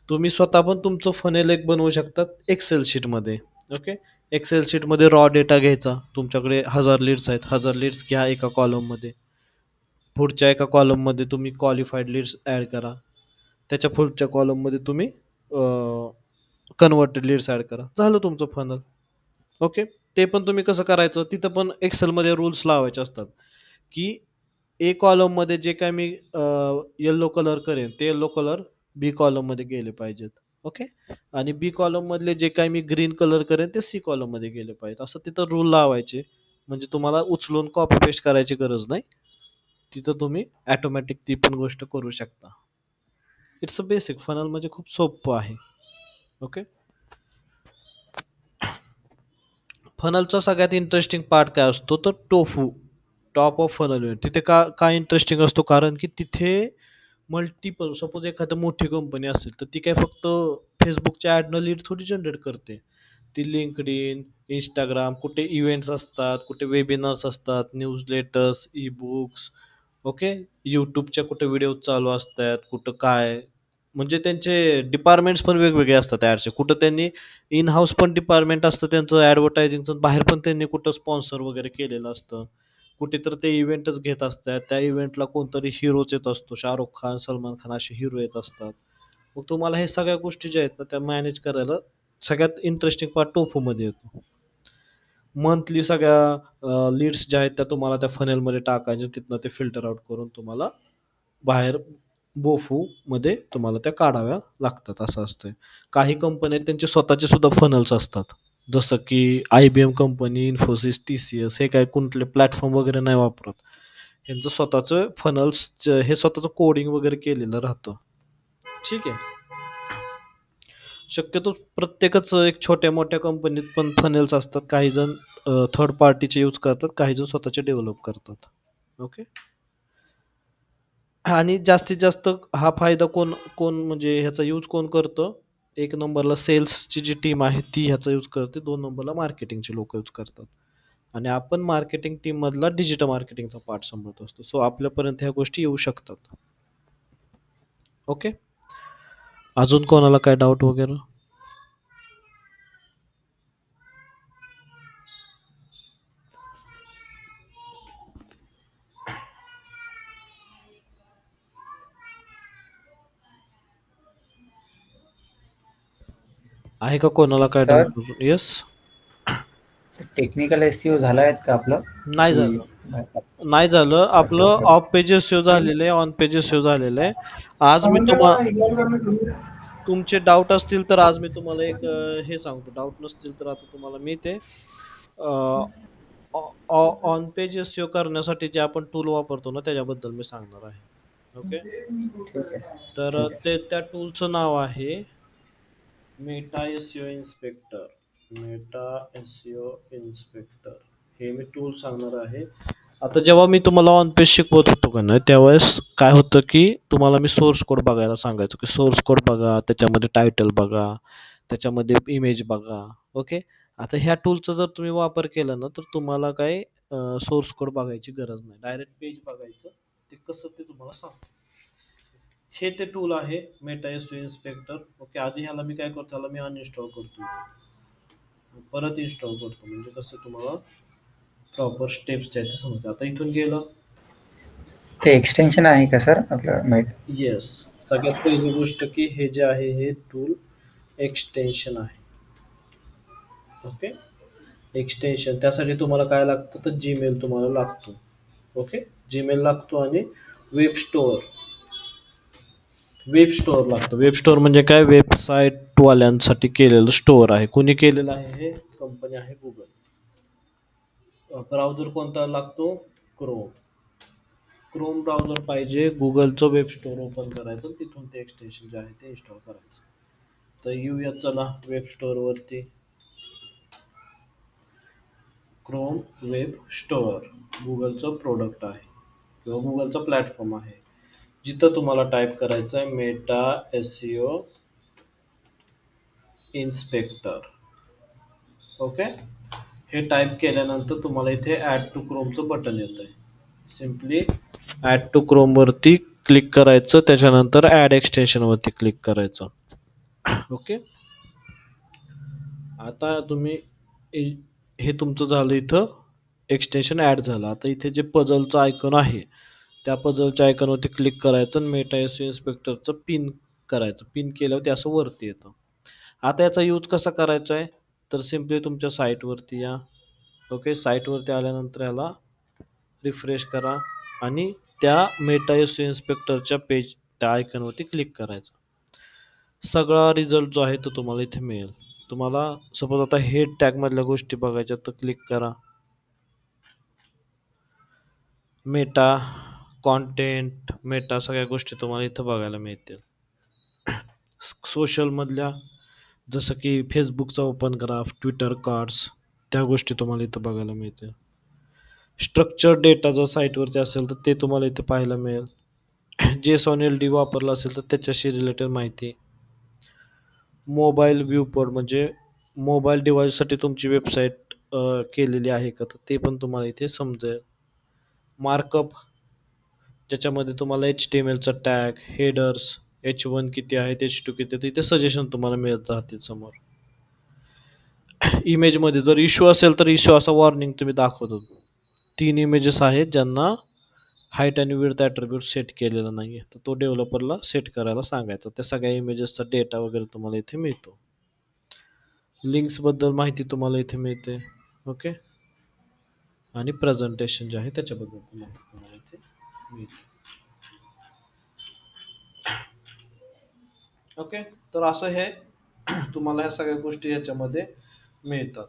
तुम्ही स्वतः पण तुमचं फनेल एक बनवू शकतात एक्सेल शीटमध्ये. ओके. एक्सेल शीटमध्ये रॉ डेटा घ्यायचा. तुमच्याकडे 1000 लीड्स आहेत. 1000 लीड्स घ्या एका कॉलममध्ये. पुढच्या एका कॉलममध्ये तुम्ही क्वालिफाईड लीड्स ॲड करा. त्याच्या पुढच्या कॉलममध्ये तुम्ही कन्वर्टेड लीड्स ॲड करा. झालं तुमचं फनल. ओके. ते पण तुम्ही कसं करायचं? तिथं पण एक्सेलमध्ये रूल्स लावायचे असतात, की ए कॉलममध्ये जे काय मी येलो कलर करेन ते येलो कलर बी कॉलममध्ये गेले पाहिजेत. ओके. आणि बी कॉलममधले जे काय मी ग्रीन कलर करेन ते सी कॉलममध्ये गेले पाहिजेत. असं तिथं रूल लावायचे. म्हणजे तुम्हाला उचलून कॉपी पेस्ट करायची गरज नाही. तिथं तुम्ही ऑटोमॅटिक ती पण गोष्ट करू शकता. It's a basic. फनल म्हणजे खूप सोपं आहे. ओके. फनलचा सगळ्यात इंटरेस्टिंग पार्ट काय असतो? तर टोफू, टॉप ऑफ फनल. तिथे का इंटरेस्टिंग असतो? कारण की तिथे मल्टिपल, सपोज एखादी मोठी कंपनी असेल तर ती काय फक्त फेसबुकच्या ॲडनं लीड थोडी जनरेट करते. ती लिंक्डइन, इंस्टाग्राम, कुठे इव्हेंट्स असतात, कुठे वेबिनार्स असतात, न्यूजलेटर्स, ई बुक्स, ओके, यूट्यूबच्या कुठे व्हिडिओ चालू असतात, कुठं काय, म्हणजे त्यांचे डिपार्टमेंट्स पण वेगवेगळे असतात ॲडचे. कुठं त्यांनी इन हाऊस पण डिपार्टमेंट असतं त्यांचं ॲडव्हर्टायझिंगचं, बाहेर पण त्यांनी कुठं स्पॉन्सर वगैरे केलेलं असतं. कुठे तर ते इव्हेंटच घेत असतात. त्या इव्हेंटला कोणतरी हिरोच येत असतो. शाहरुख खान, सलमान खान असे हिरो येत असतात. मग तुम्हाला हे सगळ्या गोष्टी ज्या आहेत ना त्या मॅनेज करायला सगळ्यात इंटरेस्टिंग पार्ट टोफूमध्ये येतो. मंथली सगळ्या लीड्स ज्या आहेत त्या तुम्हाला त्या फनेलमध्ये टाकायच्या. तिथनं ते फिल्टर आउट करून तुम्हाला बाहेर बोफूमध्ये तुम्हाला त्या काढाव्या लागतात. असं असतंय. काही कंपन्या त्यांचे स्वतःचे सुद्धा फनल्स असतात. जसं की IBM कंपनी, इन्फोसिस, TCS हे काय कुठले प्लॅटफॉर्म वगैरे नाही वापरत. यांचं स्वतःचं फनल्स हे स्वतःचं कोडिंग वगैरे केलेलं राहतं. ठीक आहे. शक्यतो प्रत्येकच एक छोट्या मोठ्या कंपनीत पण फनेल्स असतात. काही जण थर्ड पार्टीचे यूज करतात, काही जण स्वतःचे डेव्हलप करतात. ओके. आणि जास्तीत जास्त हा फायदा कोण कोण म्हणजे ह्याचा यूज कोण करतं? एक नंबरला सेल्सची जी टीम आहे ती ह्याचा यूज करते. 2 नंबरला मार्केटिंगचे लोक यूज करतात. आणि आपण मार्केटिंग टीम मधला डिजिटल मार्केटिंगचा पार्ट सांभाळत असतो. सो आपल्यापर्यंत ह्या गोष्टी येऊ शकतात. ओके. अजून कोणाला काय डाऊट वगैरे? आहे का कोणाला काय sir, doubt? Yes. Technical SEO झालाय का आपलं? नाही की झालं. नाही झालं अच्छा, आपलं. okay. ऑफ पेजेस सेव्ह झालेलं आहे, ऑन पेजेस सेव्ह झालेलं आहे. आज मी तुमचे डाऊट असतील तर आज मी तुम्हाला एक हे सांगतो. डाऊट नसतील तर आता तुम्हाला मी ते ऑन पेजेस सेव्ह करण्यासाठी जे आपण टूल वापरतो ना त्याच्याबद्दल मी सांगणार आहे. ओके. ठीक आहे. तर ठीक आहे. ते त्या टूलचं नाव आहे Meta SEO inspector. Meta SEO inspector हे मी टूल सांगणार आहे. आता जेव्हा मी तुम्हाला ऑन पेज शिकवत होतो का नाही त्यावेळेस काय होतं की तुम्हाला मी सोर्स कोड बघायला सांगायचो की सोर्स कोड बघा, त्याच्यामध्ये टायटल बघा, त्याच्यामध्ये इमेज बघा. ओके. आता ह्या टूलचा जर तुम्ही वापर केला ना तर तुम्हाला काय सोर्स कोड बघायची गरज नाही. डायरेक्ट पेज बघायचं. ते कसं ते तुम्हाला सांगतो. हे ते टूल आहे मेटा SEO इन्स्पेक्टर. ओके. आधी ह्याला मी काय करतो, ह्याला मी अनइन्स्टॉल करतो, परत इन्स्टॉल करतो. म्हणजे कसं तुम्हाला प्रॉपर स्टेप्स जे आहेत ते समजतात. आता इथून गेलं. ते एक्सटेन्शन आहे का सर आपलं मेट? येस. सगळ्यात पहिली गोष्ट की हे जे आहे हे टूल एक्सटेन्शन आहे. ओके. एक्सटेन्शन त्यासाठी तुम्हाला काय लागतं तर जीमेल तुम्हाला लागतो. ओके. जीमेल लागतो आणि वेब स्टोअर. वेब स्टोअर लागतं. वेब स्टोअर म्हणजे काय? वेबसाईट वाल्यांसाठी केलेलं स्टोअर आहे. कोणी केलेलं आहे? हे कंपनी आहे गुगल. ब्राउझर कोणता लागतो? क्रोम. क्रोम ब्राउझर पाहिजे. गुगलचं वेब स्टोअर ओपन करायचं, तिथून ते एक्सटेन्शन जे आहे ते इन्स्टॉल करायचं. तर येऊया चला वेब स्टोअर वरती. क्रोम वेब स्टोअर गुगलचं प्रोडक्ट आहे. किंवा गुगलचा प्लॅटफॉर्म आहे, जिथं तुम्हाला टाईप करायचं आहे मेटा एसईओ इन्स्पेक्टर. ओके, हे टाईप केल्यानंतर तुम्हाला इथे ॲड टू क्रोमचं बटन येतं आहे. सिम्पली ॲड टू क्रोमवरती क्लिक करायचं, त्याच्यानंतर ॲड एक्सटेन्शनवरती क्लिक करायचं. ओके, आता तुम्ही हे तुमचं झालं, इथं एक्सटेन्शन ॲड झालं. आता इथे जे पझलचं आयकॉन आहे त्या पझलच्या आयकॉनवरती क्लिक करायचं आणि मेटा एसईओ इन्स्पेक्टरचं पिन करायचं. पिन केल्यावर ते असं वरती येतं. आता याचा यूज कसा करायचा आहे, तर सिम्पली तुमच्या साईटवरती या. ओके, साईटवरती आल्यानंतर याला रिफ्रेश करा आणि त्या मेटा एसईओ इन्स्पेक्टरच्या पेज त्या आयकॉनवरती क्लिक करायचं. सगळा रिझल्ट जो आहे तो तुम्हाला इथे मिळेल. तुम्हाला सपोज आता हेड टॅगमधल्या गोष्टी बघायच्या तर क्लिक करा. मेटा कॉन्टेंट, मेटा सगळ्या गोष्टी तुम्हाला इथं बघायला मिळतील. सोशलमधल्या जसं की फेसबुकचा ओपन ग्राफ, ट्विटर कार्ड्स, त्या गोष्टी तुम्हाला इथं बघायला मिळतील. स्ट्रक्चर डेटा जर साईटवरती असेल तर ते तुम्हाला इथे पाहायला मिळेल. JSON LD वापरला असेल तर त्याच्याशी रिलेटेड माहिती. मोबाईल व्ह्यूपोर्ट म्हणजे मोबाईल डिव्हाइससाठी तुमची वेबसाईट केलेली आहे का, तर ते पण तुम्हाला इथे समजेल. मार्कअप, ज्याच्यामध्ये तुम्हाला HTMLचा टॅग, हेडर्स, H1 किती आहेत, H2 किती आहेत, इथे सजेशन तुम्हाला मिळत राहतील समोर. इमेजमध्ये जर इश्यू असेल तर इश्यू असा वॉर्निंग तुम्ही दाखवतो. 3 इमेजेस आहेत ज्यांना हाईट आणि विड्थ ॲट्रिब्यूट सेट केलेला नाही आहे, तर तो डेव्हलपरला सेट करायला सांगायचा. त्या सगळ्या इमेजेसचा डेटा वगैरे तुम्हाला इथे मिळतो. लिंक्सबद्दल माहिती तुम्हाला इथे मिळते. ओके, आणि प्रेझेंटेशन जे आहे त्याच्याबद्दल माहिती तुम्हाला इथे मिळते. ओके, तर असं हे तुम्हाला ह्या सगळ्या गोष्टी याच्यामध्ये मिळतात.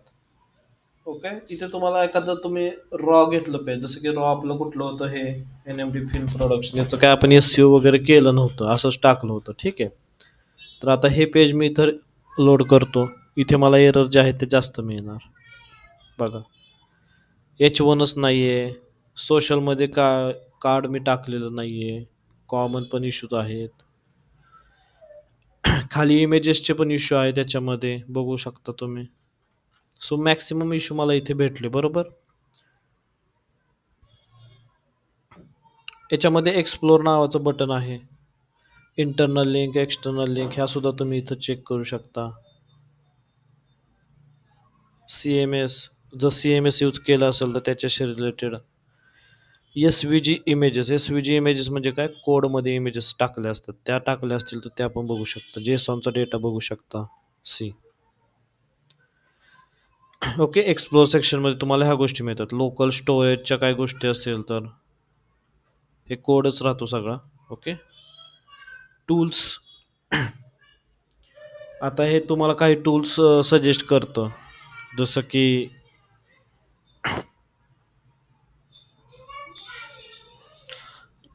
ओके, इथे तुम्हाला एखादं तुम्ही रॉ घेतलं पाहिजे, जसं की रॉ आपलं कुठलं होतं, हे NMD फिल्म प्रोडक्शन, याचं काय आपण SEO वगैरे केलं नव्हतं, असंच टाकलं होतं. ठीक आहे, तर आता हे पेज मी इथं लोड करतो. इथे मला एरर जे आहे ते जास्त मिळणार. बघा, H1च नाही आहे, सोशलमध्ये कार्ड मी टाकलेलं नाही आहे, कॉमन पण इश्यूज आहेत, खाली इमेजेसचे पण इश्यू आहे त्याच्यामध्ये बघू शकता तुम्ही. सो मॅक्सिमम इश्यू मला इथे भेटले. बरोबर, याच्यामध्ये एक्सप्लोर नावाचं बटन आहे. इंटरनल लिंक, एक्सटर्नल लिंक ह्या सुद्धा तुम्ही इथं चेक करू शकता. CMS, जर CMS यूज केला असेल तर त्याच्याशी रिलेटेड. SVG इमेजेस म्हणजे काय, कोडमध्ये इमेजेस टाकले असतात, त्या टाकल्या असतील तर त्या पण बघू शकता. JSONचा डेटा बघू शकता. ओके, एक्सप्लोर सेक्शनमध्ये तुम्हाला ह्या गोष्टी मिळतात. लोकल स्टोरेजच्या काय गोष्टी असेल तर हे कोडच राहतो सगळा. ओके, टूल्स, आता हे तुम्हाला काही टूल्स सजेस्ट करतं, जसं की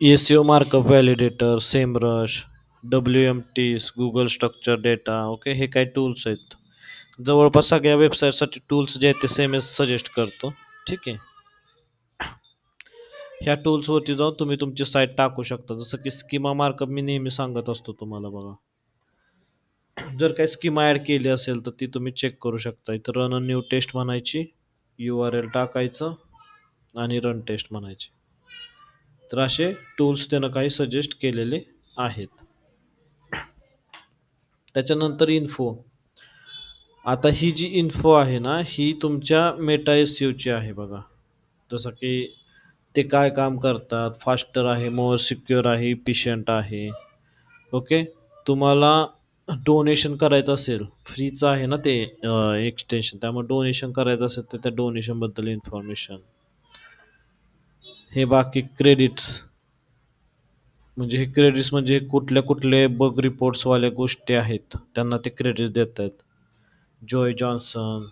SEO markup validator, Semrush, WMTs, Google structure data. Okay, हे काही टूल्स आहेत. जवळपास सगळ्या वेबसाईटसाठी टूल्स जे आहेत ते CMS सजेस्ट करतो. ठीक आहे, ह्या टूल्सवरती जाऊन तुम्ही तुमची साईट टाकू शकता. जसं की स्कीमा मार्कअप मी नेहमी सांगत असतो तुम्हाला. बघा, जर काही स्कीमा ॲड केली असेल तर ती तुम्ही चेक करू शकता. इथं रन अ न्यू टेस्ट म्हणायची, URL टाकायचं आणि रन टेस्ट म्हणायची. तर असे टूल्स त्यानं काही सजेस्ट केलेले आहेत. त्याच्यानंतर इन्फो. आता ही जी इन्फो आहे ना, ही तुमच्या मेटा एसईओची आहे. बघा, जसं की ते काय काम करतात, फास्टर आहे, मोर सिक्युअर आहे, इफिशियंट आहे. ओके, तुम्हाला डोनेशन करायचं असेल, फ्रीचं आहे ना ते एक्सटेन्शन, त्यामुळे डोनेशन करायचं असेल तर त्या डोनेशनबद्दल इन्फॉर्मेशन. हे बाकी क्रेडिट्स, म्हणजे हे क्रेडिट्स म्हणजे कुठले बग रिपोर्ट्सवाल्या गोष्टी आहेत त्यांना ते क्रेडिट्स देत आहेत. जॉय जॉन्सन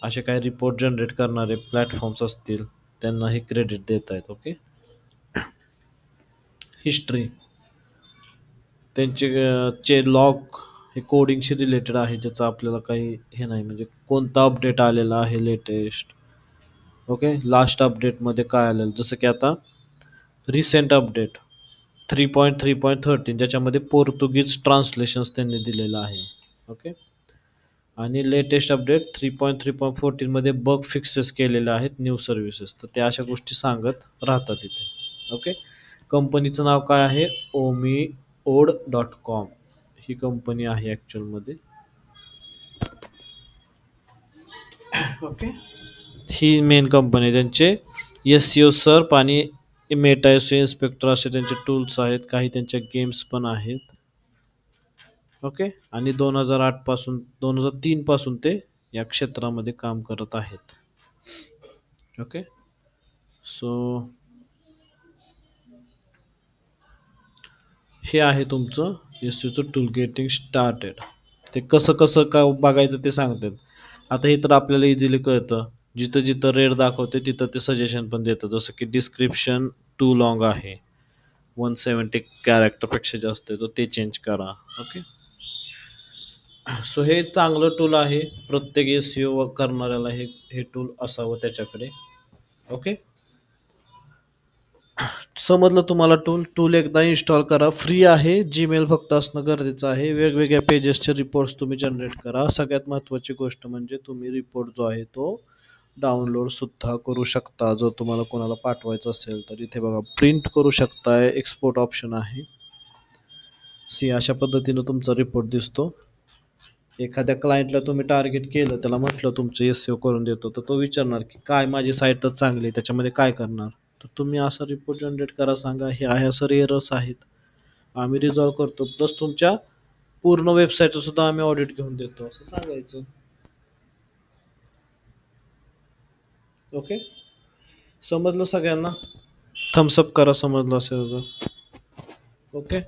असे काही रिपोर्ट जनरेट करणारे प्लॅटफॉर्म्स असतील त्यांना हे क्रेडिट देत आहेत. ओके, हिस्ट्री, त्यांचे लॉग हे कोडिंगशी रिलेटेड आहे, ज्याचं आपल्याला काही हे नाही, म्हणजे कोणता अपडेट आलेला आहे लेटेस्ट. ओके, लास्ट अपडेटमध्ये काय आलेलं, जसं की आता रिसेंट अपडेट 3.3.13 ज्याच्यामध्ये पोर्तुगीज ट्रान्सलेशन्स त्यांनी दिलेलं आहे. ओके. आणि लेटेस्ट अपडेट 3.3.14 मध्ये बग फिक्सेस केलेले आहेत न्यू सर्व्हिसेस. तर त्या अशा गोष्टी सांगत राहतात इथे. ओके. कंपनीचं नाव काय आहे? omeod.com ही कंपनी आहे ॲक्च्युअलमध्ये. ओके. ही मेन कंपनी आहे. त्यांचे SEO सर्प आणि मेटा SEO इन्स्पेक्टर असे त्यांचे टूल्स आहेत. काही त्यांच्या गेम्स पण आहेत. ओके. आणि 2003 पासून ते या क्षेत्रामध्ये काम करत आहेत. ओके. सो हे आहे तुमचं SEOचं टूल गेटिंग स्टार्टेड. ते कसं का बघायचं ते सांगतात. आता हे तर आपल्याला इझिली कळतं. जिथं जिथं रेड दाखवते तिथं ते सजेशन पण देतं. जसं की डिस्क्रिप्शन टू लॉंग आहे, 170 कॅरेक्टरपेक्षा जास्त आहे, तर ते चेंज करा. ओके. सो हे चांगलं टूल आहे. प्रत्येक SEO करणाऱ्याला हे टूल असावं त्याच्याकडे. ओके. समजलं तुम्हाला? टूल एकदा इन्स्टॉल करा. फ्री आहे. जीमेल फक्त असणं गरजेचं आहे. वेगवेगळ्या पेजेसचे रिपोर्ट्स तुम्ही जनरेट करा. सगळ्यात महत्त्वाची गोष्ट म्हणजे तुम्ही रिपोर्ट जो आहे तो डाउनलोड सुद्धा करू शकता. जर तुम्हाला कोणाला पाठवायचं असेल तर इथे बघा प्रिंट करू शकताय. एक्सपोर्ट ऑप्शन आहे. अशा पद्धतीनं तुमचा रिपोर्ट दिसतो. एखाद्या क्लायंटला तुम्ही टार्गेट केलं, त्याला म्हटलं तुमचं SEO करून देतो, तर तो विचारणार की काय माझी साईटच चांगली आहे, त्याच्यामध्ये काय करणार? तर तुम्ही असा रिपोर्ट जनरेट करा. सांगा हे आहे असं एरर्स आहेत, आम्ही रिझॉल्व करतो, प्लस तुमच्या पूर्ण वेबसाईटचं सुद्धा आम्ही ऑडिट घेऊन देतो असं सांगायचं. ओके. समजलं सगळ्यांना? थम्सअप करा समजलं असेल तर. ओके.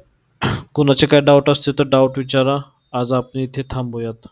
कुणाचे काय डाऊट असते तर डाऊट विचारा. आज आपण इथे थांबूयात.